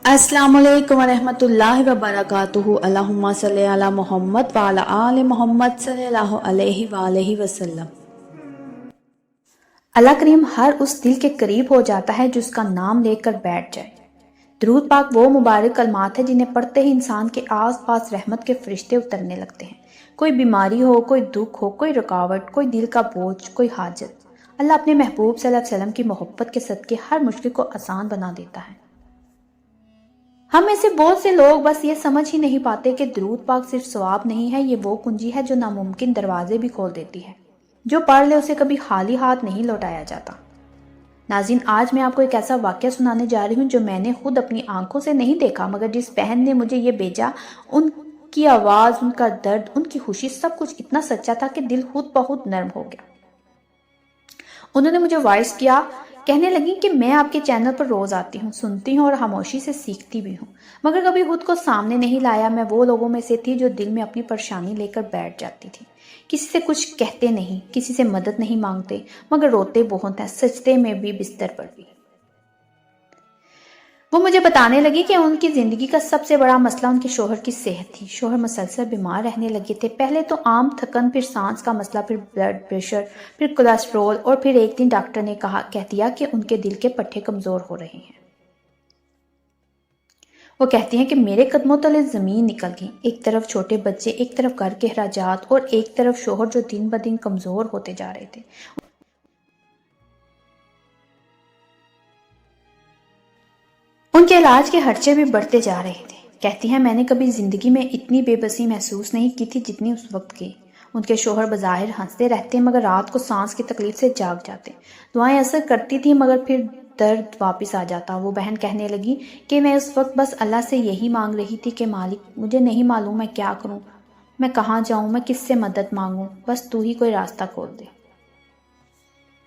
السلام علیکم ورحمۃ اللہ وبرکاتہ۔ اللہم صلی علی محمد وعلی آل محمد صلی اللہ علیہ وآلہ وسلم۔ اللہ کریم ہر اس دل کے قریب ہو جاتا ہے جو اس کا نام لے کر بیٹھ جائے۔ درود پاک وہ مبارک کلمات ہیں جنہیں پڑھتے ہی انسان کے آس پاس رحمت کے فرشتے اترنے لگتے ہیں۔ کوئی بیماری ہو، کوئی دکھ ہو، کوئی رکاوٹ، کوئی دل کا بوجھ، کوئی حاجت، اللہ اپنے محبوب صلی اللہ علیہ وسلم کی محبت کے صدقے ہر مشکل کو آسان بنا دیتا ہے۔ ہم میں سے بہت سے لوگ بس یہ سمجھ ہی نہیں پاتے کہ درود پاک صرف ثواب نہیں ہے، یہ وہ کنجی ہے جو ناممکن دروازے بھی کھول دیتی ہے۔ جو پڑھ لے اسے کبھی خالی ہاتھ نہیں لوٹایا جاتا۔ ناظرین، آج میں آپ کو ایک ایسا واقعہ سنانے جا رہی ہوں جو میں نے خود اپنی آنکھوں سے نہیں دیکھا، مگر جس بہن نے مجھے یہ بھیجا، ان کی آواز، ان کا درد، ان کی خوشی، سب کچھ اتنا سچا تھا کہ دل خود بخود نرم ہو گیا۔ انہوں نے مجھے وائس کیا، کہنے لگی کہ میں آپ کے چینل پر روز آتی ہوں، سنتی ہوں اور خاموشی سے سیکھتی بھی ہوں، مگر کبھی خود کو سامنے نہیں لایا۔ میں وہ لوگوں میں سے تھی جو دل میں اپنی پریشانی لے کر بیٹھ جاتی تھی، کسی سے کچھ کہتے نہیں، کسی سے مدد نہیں مانگتے، مگر روتے بہت ہیں، سجدے میں بھی، بستر پر بھی۔ وہ مجھے بتانے لگی کہ ان کی زندگی کا سب سے بڑا مسئلہ ان کے شوہر کی صحت تھی۔ شوہر مسلسل بیمار رہنے لگے تھے، پہلے تو عام تھکن، پھر سانس کا مسئلہ، پھر بلڈ پریشر، پھر کولیسٹرول، اور پھر ایک دن ڈاکٹر نے کہہ دیا کہ ان کے دل کے پٹھے کمزور ہو رہے ہیں۔ وہ کہتی ہیں کہ میرے قدموں تلے زمین نکل گئی، ایک طرف چھوٹے بچے، ایک طرف گھر کے اخراجات، اور ایک طرف شوہر جو دن بدن کمزور ہوتے جا رہے تھے۔ ان کے علاج کے خرچے بھی بڑھتے جا رہے تھے۔ کہتی ہیں میں نے کبھی زندگی میں اتنی بے بسی محسوس نہیں کی تھی جتنی اس وقت کی۔ ان کے شوہر بظاہر ہنستے رہتے مگر رات کو سانس کی تکلیف سے جاگ جاتے۔ دعائیں اثر کرتی تھیں مگر پھر درد واپس آ جاتا۔ وہ بہن کہنے لگی کہ میں اس وقت بس اللہ سے یہی مانگ رہی تھی کہ مالک، مجھے نہیں معلوم میں کیا کروں، میں کہاں جاؤں، میں کس سے مدد مانگوں، بس تو ہی کوئی راستہ کھول دے۔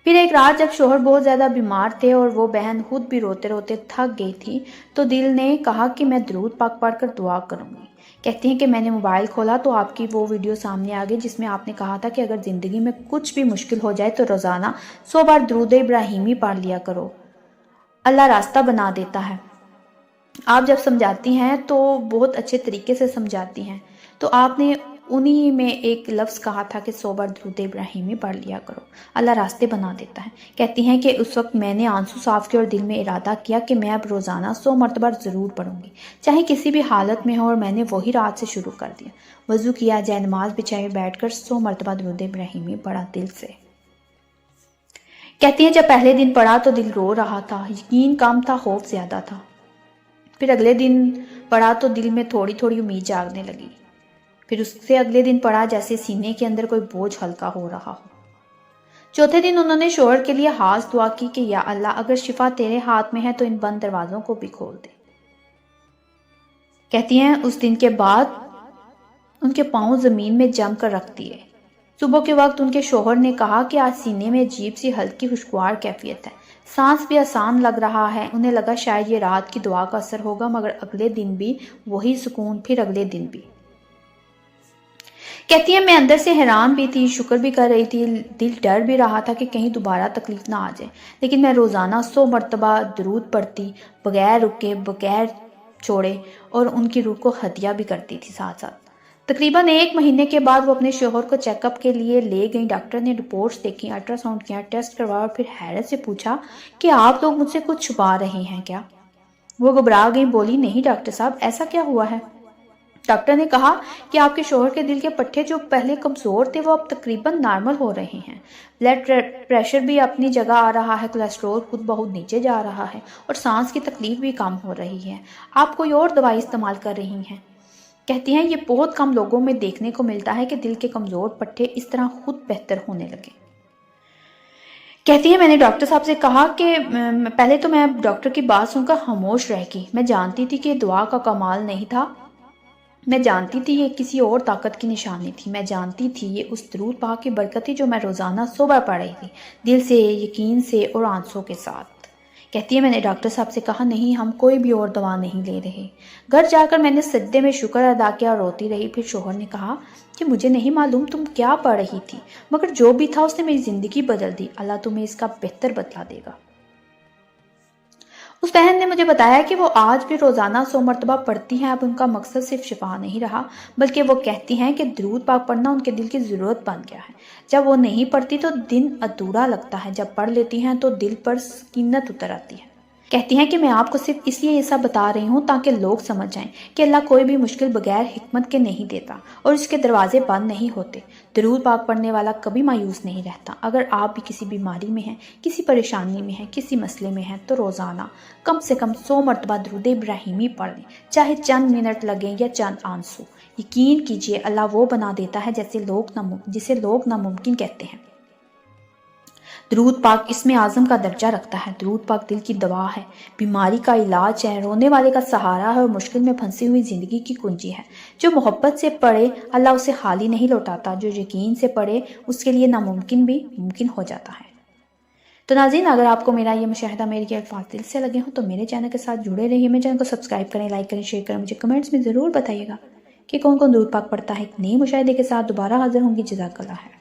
پھر ایک رات جب شوہر بہت زیادہ بیمار تھے اور وہ بہن خود بھی روتے روتے تھک گئی تھی، تو دل نے کہا کہ میں درود پاک پڑھ کر دعا کروں گی۔ کہتی ہیں کہ میں نے موبائل کھولا تو آپ کی وہ ویڈیو سامنے آ گئی جس میں آپ نے کہا تھا کہ اگر زندگی میں کچھ بھی مشکل ہو جائے تو روزانہ 100 بار درود ابراہیمی پڑھ لیا کرو، اللہ راستہ بنا دیتا ہے۔ آپ جب سمجھاتی ہیں تو بہت اچھے طریقے سے سمجھاتی ہیں، تو آپ نے انہی میں ایک لفظ کہا تھا کہ 100 بار درود ابراہیمی پڑھ لیا کرو، اللہ راستے بنا دیتا ہے۔ کہتی ہیں کہ اس وقت میں نے آنسو صاف کیے اور دل میں ارادہ کیا کہ میں اب روزانہ 100 مرتبہ ضرور پڑھوں گی، چاہے کسی بھی حالت میں ہو، اور میں نے وہی رات سے شروع کر دیا۔ وضو کیا، جائے نماز بچھائے، بیٹھ کر 100 مرتبہ درود ابراہیمی پڑھا دل سے۔ کہتی ہیں جب پہلے دن پڑھا تو دل رو رہا تھا، یقین کم تھا، خوف زیادہ تھا۔ پھر اگلے دن پڑھا تو دل میں تھوڑی تھوڑی امید جاگنے لگی۔ پھر اس سے اگلے دن پڑھا جیسے سینے کے اندر کوئی بوجھ ہلکا ہو رہا ہو۔ چوتھے دن انہوں نے شوہر کے لیے خاص دعا کی کہ یا اللہ، اگر شفا تیرے ہاتھ میں ہے تو ان بند دروازوں کو بھی کھول دے۔ کہتی ہیں اس دن کے بعد ان کے پاؤں زمین میں جم کر رکھ دیے۔ صبح کے وقت ان کے شوہر نے کہا کہ آج سینے میں عجیب سی ہلکی خوشگوار کیفیت ہے، سانس بھی آسان لگ رہا ہے۔ انہیں لگا شاید یہ رات کی دعا کا اثر ہوگا، مگر اگلے دن بھی وہی سکون، پھر اگلے دن بھی۔ کہتی ہیں میں اندر سے حیران بھی تھی، شکر بھی کر رہی تھی، دل ڈر بھی رہا تھا کہ کہیں دوبارہ تکلیف نہ آ جائے، لیکن میں روزانہ 100 مرتبہ درود پڑھتی، بغیر رکے، بغیر چھوڑے، اور ان کی روح کو ہدیہ بھی کرتی تھی ساتھ ساتھ۔ تقریباً 1 مہینے کے بعد وہ اپنے شوہر کو چیک اپ کے لیے لے گئیں۔ ڈاکٹر نے رپورٹس دیکھی، الٹرا ساؤنڈ کیا، ٹیسٹ کروایا، اور پھر حیرت سے پوچھا کہ آپ لوگ مجھ سے کچھ چھپا رہے ہیں کیا؟ وہ گھبرا گئی، بولی نہیں ڈاکٹر صاحب، ایسا کیا ہوا ہے؟ ڈاکٹر نے کہا کہ آپ کے شوہر کے دل کے پٹھے جو پہلے کمزور تھے وہ اب تقریباً نارمل ہو رہے ہیں، بلڈ پریشر بھی اپنی جگہ آ رہا ہے، کولیسٹرول خود بہت نیچے جا رہا ہے، اور سانس کی تکلیف بھی کم ہو رہی ہے۔ آپ کوئی اور دوائی استعمال کر رہی ہیں؟ کہتی ہیں یہ بہت کم لوگوں میں دیکھنے کو ملتا ہے کہ دل کے کمزور پٹھے اس طرح خود بہتر ہونے لگے۔ کہتی ہیں میں نے ڈاکٹر صاحب سے کہا کہ پہلے تو میں ڈاکٹر کی بات سن کر خاموش رہ گئی۔ میں جانتی تھی کہ دعا کا کمال نہیں تھا، میں جانتی تھی یہ کسی اور طاقت کی نشانی تھی، میں جانتی تھی یہ اس درود پاک کی برکت تھی جو میں روزانہ 100 بار پڑھ رہی تھی، دل سے، یقین سے اور آنسوں کے ساتھ۔ کہتی ہے میں نے ڈاکٹر صاحب سے کہا نہیں، ہم کوئی بھی اور دوا نہیں لے رہے۔ گھر جا کر میں نے سجدے میں شکر ادا کیا اور روتی رہی۔ پھر شوہر نے کہا کہ مجھے نہیں معلوم تم کیا پڑھ رہی تھی، مگر جو بھی تھا اس نے میری زندگی بدل دی، اللہ تمہیں اس کا بہتر بدلہ دے گا۔ اس بہن نے مجھے بتایا کہ وہ آج بھی روزانہ 100 مرتبہ پڑھتی ہیں۔ اب ان کا مقصد صرف شفا نہیں رہا، بلکہ وہ کہتی ہیں کہ درود پاک پڑھنا ان کے دل کی ضرورت بن گیا ہے۔ جب وہ نہیں پڑھتی تو دن ادھورا لگتا ہے، جب پڑھ لیتی ہیں تو دل پر سکینت اتر آتی ہے۔ کہتی ہیں کہ میں آپ کو صرف اس لیے یہ سب بتا رہی ہوں تاکہ لوگ سمجھ جائیں کہ اللہ کوئی بھی مشکل بغیر حکمت کے نہیں دیتا اور اس کے دروازے بند نہیں ہوتے۔ درود پاک پڑھنے والا کبھی مایوس نہیں رہتا۔ اگر آپ بھی کسی بیماری میں ہیں، کسی پریشانی میں ہیں، کسی مسئلے میں ہیں تو روزانہ کم سے کم 100 مرتبہ درود ابراہیمی پڑھ لیں، چاہے چند منٹ لگیں یا چند آنسو۔ یقین کیجئے اللہ وہ بنا دیتا ہے جسے لوگ ناممکن کہتے ہیں۔ درود پاک اسم اعظم کا درجہ رکھتا ہے۔ درود پاک دل کی دوا ہے، بیماری کا علاج ہے، رونے والے کا سہارا ہے اور مشکل میں پھنسی ہوئی زندگی کی کنجی ہے۔ جو محبت سے پڑھے اللہ اسے خالی نہیں لوٹاتا، جو یقین سے پڑھے اس کے لیے ناممکن بھی ممکن ہو جاتا ہے۔ تو ناظرین، اگر آپ کو میرا یہ مشاہدہ، میرے یہ الفاظ دل سے لگے ہوں تو میرے چینل کے ساتھ جڑے رہیے۔ میرے چینل کو سبسکرائب کریں، لائک کریں، شیئر کریں۔ مجھے کمنٹس میں ضرور بتائیے گا کہ کون کون درود پاک پڑھتا ہے۔ ایک نئے مشاہدے کے ساتھ دوبارہ حاضر ہوں گی۔ جزاک اللہ خیر۔